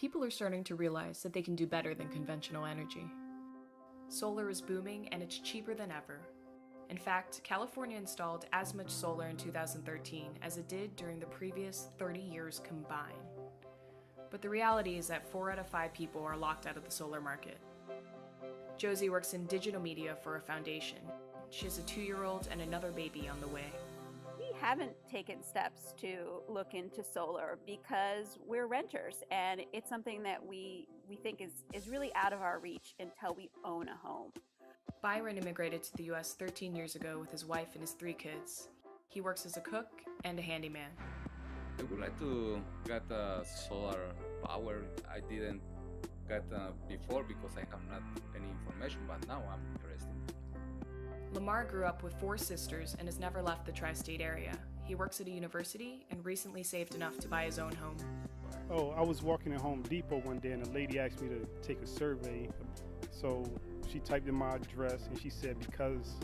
People are starting to realize that they can do better than conventional energy. Solar is booming and it's cheaper than ever. In fact, California installed as much solar in 2013 as it did during the previous 30 years combined. But the reality is that 4 out of 5 people are locked out of the solar market. Josie works in digital media for a foundation. She has a 2-year-old and another baby on the way. We haven't taken steps to look into solar because we're renters, and it's something that we think is really out of our reach until we own a home. Byron immigrated to the US 13 years ago with his wife and his 3 kids. He works as a cook and a handyman. I would like to get solar power. I didn't get before because I have not any information, but now I'm interested. Lamar grew up with 4 sisters and has never left the tri-state area. He works at a university and recently saved enough to buy his own home. Oh, I was walking in Home Depot one day and a lady asked me to take a survey. So she typed in my address and she said because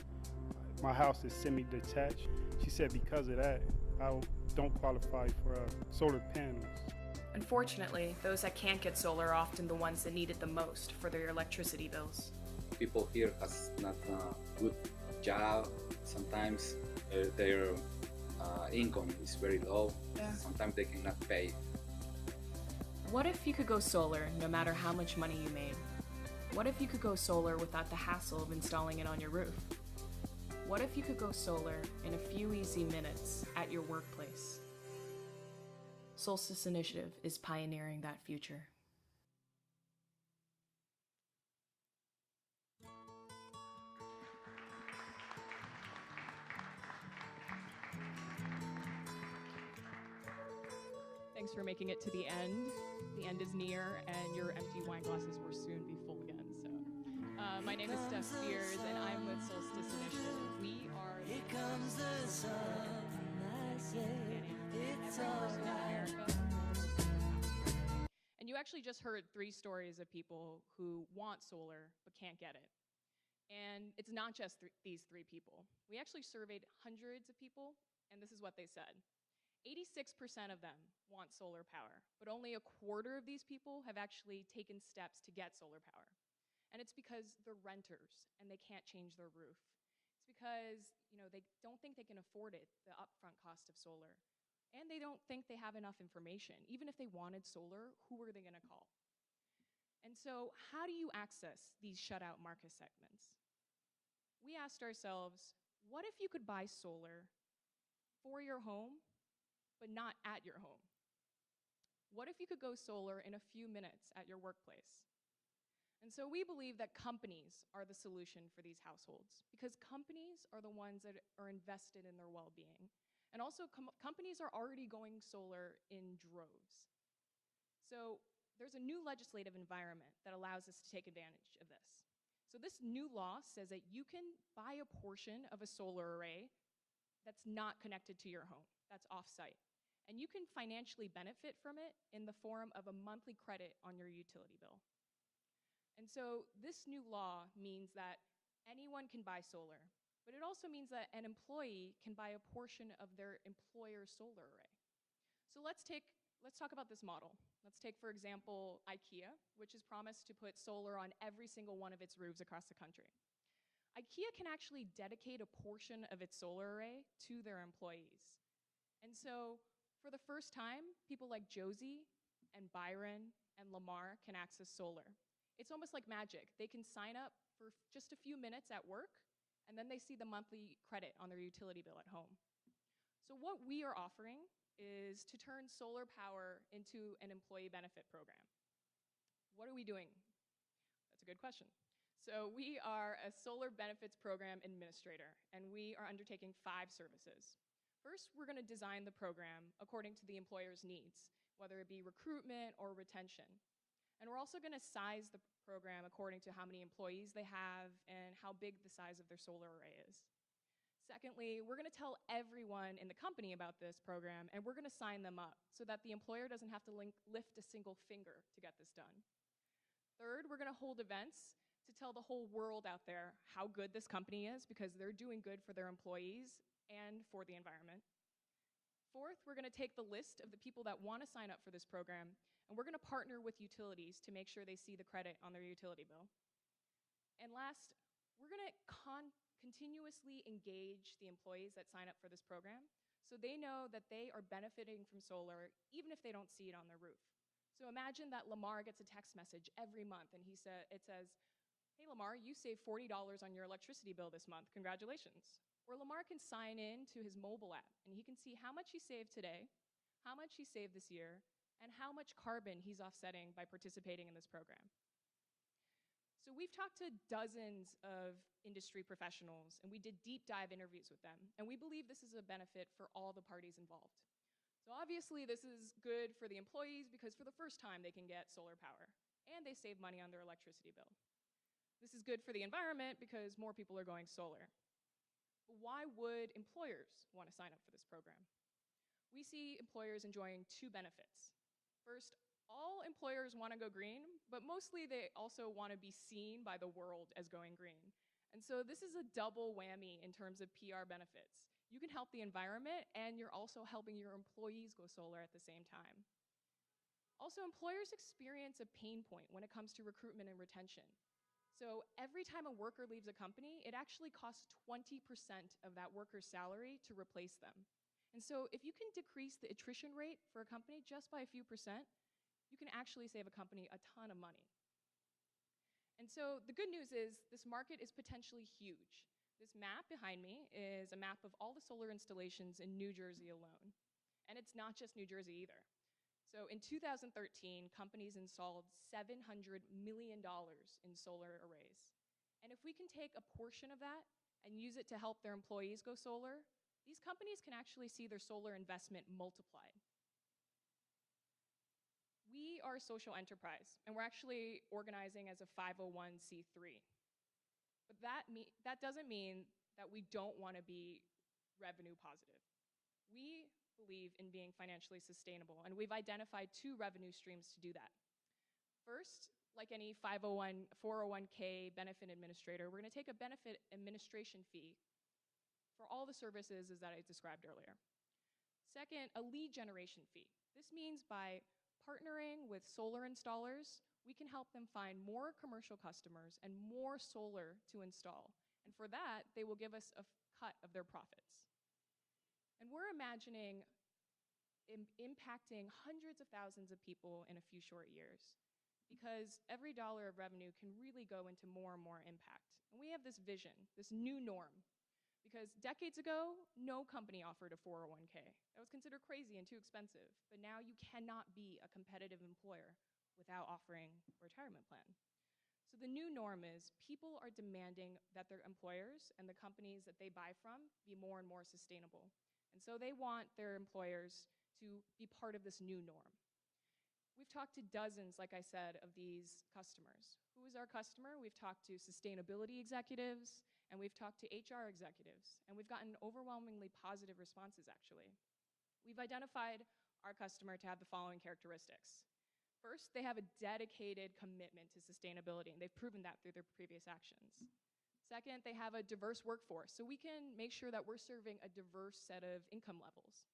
my house is semi-detached, she said because of that, I don't qualify for solar panels. Unfortunately, those that can't get solar are often the ones that need it the most for their electricity bills. People here has not a good job. Sometimes their income is very low. Yeah. Sometimes they cannot pay. What if you could go solar no matter how much money you made? What if you could go solar without the hassle of installing it on your roof? What if you could go solar in a few easy minutes at your workplace? Solstice Initiative is pioneering that future. Thanks for making it to the end. The end is near, and your empty wine glasses will soon be full again. So, my name is Steph Spears, and I'm with Solstice Initiative. We are Here comes the sun, I say it's all right. And you actually just heard 3 stories of people who want solar but can't get it. And it's not just these 3 people. We actually surveyed hundreds of people, and this is what they said. 86% of them want solar power, but only a quarter of these people have actually taken steps to get solar power. And it's because they're renters and they can't change their roof. It's because, they don't think they can afford it, the upfront cost of solar. And they don't think they have enough information. Even if they wanted solar, who are they gonna call? And so how do you access these shutout market segments? We asked ourselves, what if you could buy solar for your home but not at your home? What if you could go solar in a few minutes at your workplace? And so we believe that companies are the solution for these households because companies are the ones that are invested in their well-being. And also companies are already going solar in droves. So there's a new legislative environment that allows us to take advantage of this. So this new law says that you can buy a portion of a solar array that's not connected to your home, that's off-site. And you can financially benefit from it in the form of a monthly credit on your utility bill. And so this new law means that anyone can buy solar, but it also means that an employee can buy a portion of their employer's solar array. So let's talk about this model. Let's take, for example, IKEA, which has promised to put solar on every single one of its roofs across the country. IKEA can actually dedicate a portion of its solar array to their employees. And so for the first time, people like Josie and Byron and Lamar can access solar. It's almost like magic. They can sign up for just a few minutes at work, and then they see the monthly credit on their utility bill at home. So what we are offering is to turn solar power into an employee benefit program. What are we doing? That's a good question. So we are a solar benefits program administrator, and we are undertaking 5 services. First, we're gonna design the program according to the employer's needs, whether it be recruitment or retention. And we're also gonna size the program according to how many employees they have and how big the size of their solar array is. Secondly, we're gonna tell everyone in the company about this program, and we're gonna sign them up so that the employer doesn't have to lift a single finger to get this done. Third, we're gonna hold events to tell the whole world out there how good this company is because they're doing good for their employees and for the environment. Fourth, we're going to take the list of the people that want to sign up for this program, and we're going to partner with utilities to make sure they see the credit on their utility bill. And last, we're going to continuously engage the employees that sign up for this program so they know that they are benefiting from solar even if they don't see it on their roof. So imagine that Lamar gets a text message every month and it says, "Hey Lamar, you saved $40 on your electricity bill this month, congratulations." Or Lamar can sign in to his mobile app and he can see how much he saved today, how much he saved this year, and how much carbon he's offsetting by participating in this program. So we've talked to dozens of industry professionals and we did deep dive interviews with them, and we believe this is a benefit for all the parties involved. So obviously this is good for the employees because for the first time they can get solar power and they save money on their electricity bill. This is good for the environment because more people are going solar. But why would employers want to sign up for this program? We see employers enjoying two benefits. First, all employers want to go green, but mostly they also want to be seen by the world as going green. And so this is a double whammy in terms of PR benefits. You can help the environment and you're also helping your employees go solar at the same time. Also, employers experience a pain point when it comes to recruitment and retention. So every time a worker leaves a company, it actually costs 20% of that worker's salary to replace them. And so if you can decrease the attrition rate for a company just by a few percent, you can actually save a company a ton of money. And so the good news is this market is potentially huge. This map behind me is a map of all the solar installations in New Jersey alone. And it's not just New Jersey either. So in 2013, companies installed $700 million in solar arrays. And if we can take a portion of that and use it to help their employees go solar, these companies can actually see their solar investment multiplied. We are a social enterprise, and we're actually organizing as a 501c3. But that doesn't mean that we don't want to be revenue positive. We believe in being financially sustainable, and we've identified two revenue streams to do that. First, like any 401k benefit administrator, we're going to take a benefit administration fee for all the services that I described earlier. Second, a lead generation fee. This means by partnering with solar installers, we can help them find more commercial customers and more solar to install. And for that, they will give us a cut of their profits. And we're imagining impacting hundreds of thousands of people in a few short years, because every dollar of revenue can really go into more and more impact. And we have this vision, this new norm, because decades ago, no company offered a 401k. That was considered crazy and too expensive. But now you cannot be a competitive employer without offering a retirement plan. So the new norm is people are demanding that their employers and the companies that they buy from be more and more sustainable. And so they want their employers to be part of this new norm. We've talked to dozens, like I said, of these customers. Who is our customer? We've talked to sustainability executives, and we've talked to HR executives, and we've gotten overwhelmingly positive responses, actually. We've identified our customer to have the following characteristics. First, they have a dedicated commitment to sustainability, and they've proven that through their previous actions. Second, they have a diverse workforce, so we can make sure that we're serving a diverse set of income levels.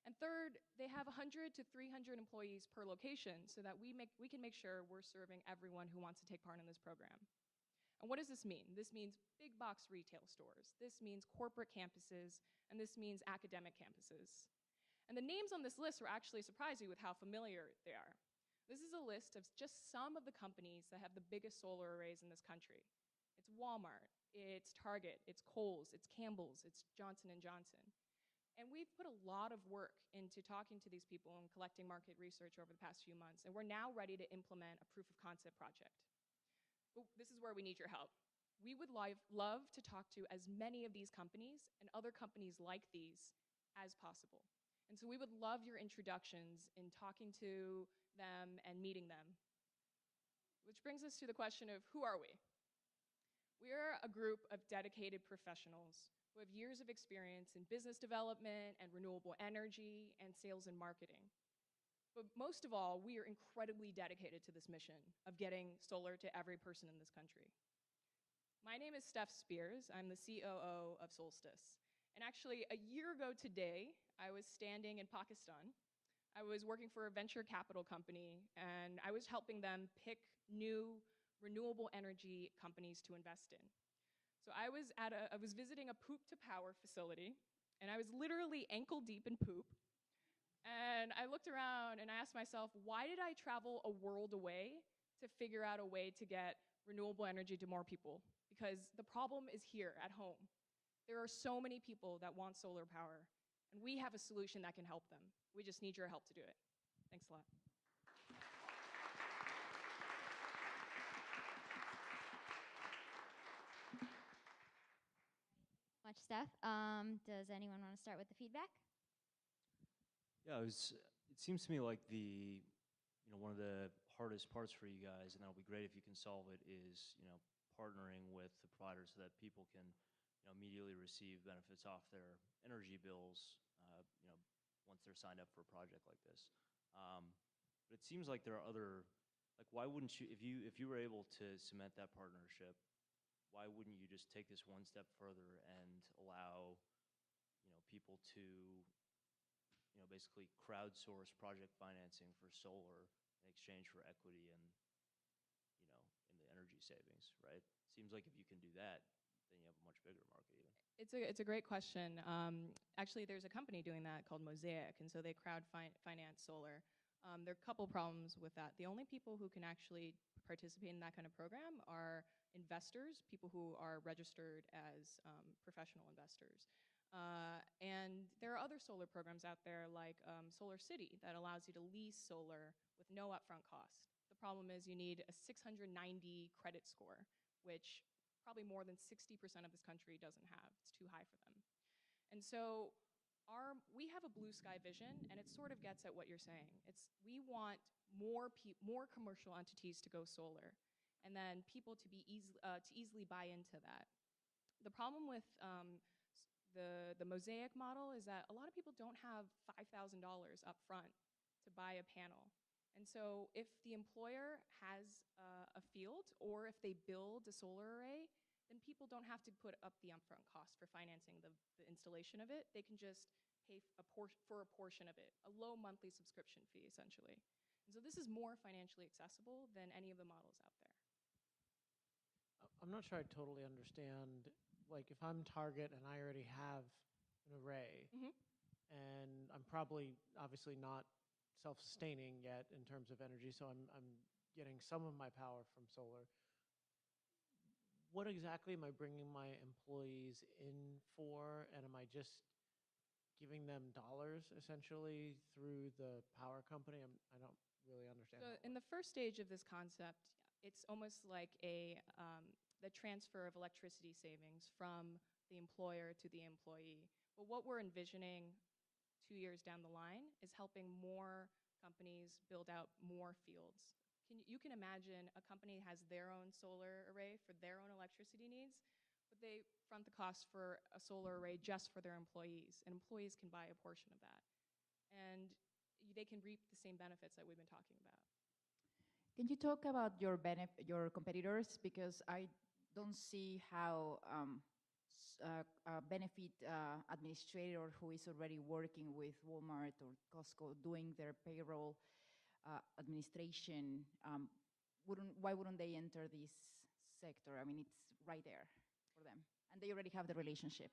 And third, they have 100 to 300 employees per location so that we can make sure we're serving everyone who wants to take part in this program. And what does this mean? This means big box retail stores, this means corporate campuses, and this means academic campuses. And the names on this list will actually surprise you with how familiar they are. This is a list of just some of the companies that have the biggest solar arrays in this country. It's Walmart, it's Target, it's Kohl's, it's Campbell's, it's Johnson & Johnson. And we've put a lot of work into talking to these people and collecting market research over the past few months, and we're now ready to implement a proof of concept project. But this is where we need your help. We would love to talk to as many of these companies and other companies like these as possible. And so we would love your introductions in talking to them and meeting them. Which brings us to the question of who are we? We are a group of dedicated professionals who have years of experience in business development and renewable energy and sales and marketing. But most of all, we are incredibly dedicated to this mission of getting solar to every person in this country. My name is Steph Spears. I'm the COO of Solstice. And actually, a year ago today, I was standing in Pakistan. I was working for a venture capital company, and I was helping them pick new renewable energy companies to invest in. So I was visiting a poop to power facility, and I was literally ankle deep in poop. And I looked around and I asked myself, why did I travel a world away to figure out a way to get renewable energy to more people? Because the problem is here at home. There are so many people that want solar power, and we have a solution that can help them. We just need your help to do it. Thanks a lot. Much, Steph. Does anyone want to start with the feedback? Yeah, it seems to me like one of the hardest parts for you guys, and that'll be great if you can solve it, is, partnering with the providers so that people can, immediately receive benefits off their energy bills, once they're signed up for a project like this. But it seems like there are other, why wouldn't you, if you were able to cement that partnership, why wouldn't you just take this one step further and allow, people to, basically crowdsource project financing for solar in exchange for equity and, in the energy savings, right? Seems like if you can do that, then you have a much bigger market even. It's a great question. Actually, there's a company doing that called Mosaic, and so they finance solar. There are a couple problems with that. The only people who can actually participate in that kind of program are investors, people who are registered as professional investors. And there are other solar programs out there like Solar City that allows you to lease solar with no upfront cost. The problem is you need a 690 credit score, which probably more than 60% of this country doesn't have. It's too high for them. And so we have a blue sky vision, and it sort of gets at what you're saying. We want more commercial entities to go solar, and then people to easily buy into that. The problem with the Mosaic model is that a lot of people don't have $5,000 up front to buy a panel. And so if the employer has a field, or if they build a solar array, then people don't have to put up the upfront cost for financing the installation of it. They can just pay for a portion of it, a low monthly subscription fee, essentially. And so this is more financially accessible than any of the models out there. I'm not sure I totally understand. Like, if I'm Target and I already have an array, and I'm probably obviously not self-sustaining yet in terms of energy, so I'm getting some of my power from solar. What exactly am I bringing my employees in for, and am I just giving them dollars essentially through the power company? I don't really understand. So in the first stage of this concept, it's almost like the transfer of electricity savings from the employer to the employee. But what we're envisioning 2 years down the line is helping more companies build out more fields. You can imagine a company has their own solar array for their own electricity needs, but they front the cost for a solar array just for their employees, and employees can buy a portion of that. And they can reap the same benefits that we've been talking about. Can you talk about your competitors? Because I don't see how a benefit administrator who is already working with Walmart or Costco doing their payroll administration, why wouldn't they enter this sector? I mean, it's right there for them, and they already have the relationship.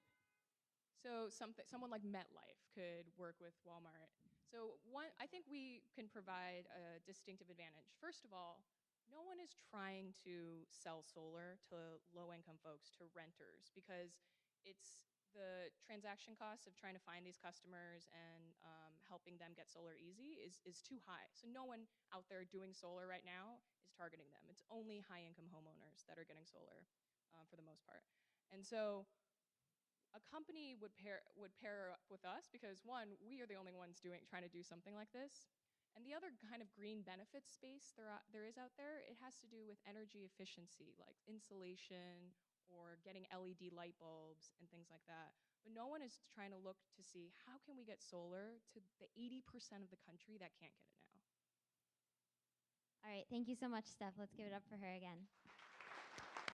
So someone like MetLife could work with Walmart. So I think we can provide a distinctive advantage. First of all, no one is trying to sell solar to low-income folks, to renters, because it's the transaction costs of trying to find these customers and helping them get solar easy is too high. So no one out there doing solar right now is targeting them. It's only high-income homeowners that are getting solar for the most part. And so a company would pair up with us because, one, we are the only ones trying to do something like this. And the other kind of green benefits space there is out there, it has to do with energy efficiency, like insulation or getting LED light bulbs and things like that. But no one is trying to look to see how can we get solar to the 80% of the country that can't get it now. All right, thank you so much, Steph. Let's give it up for her again.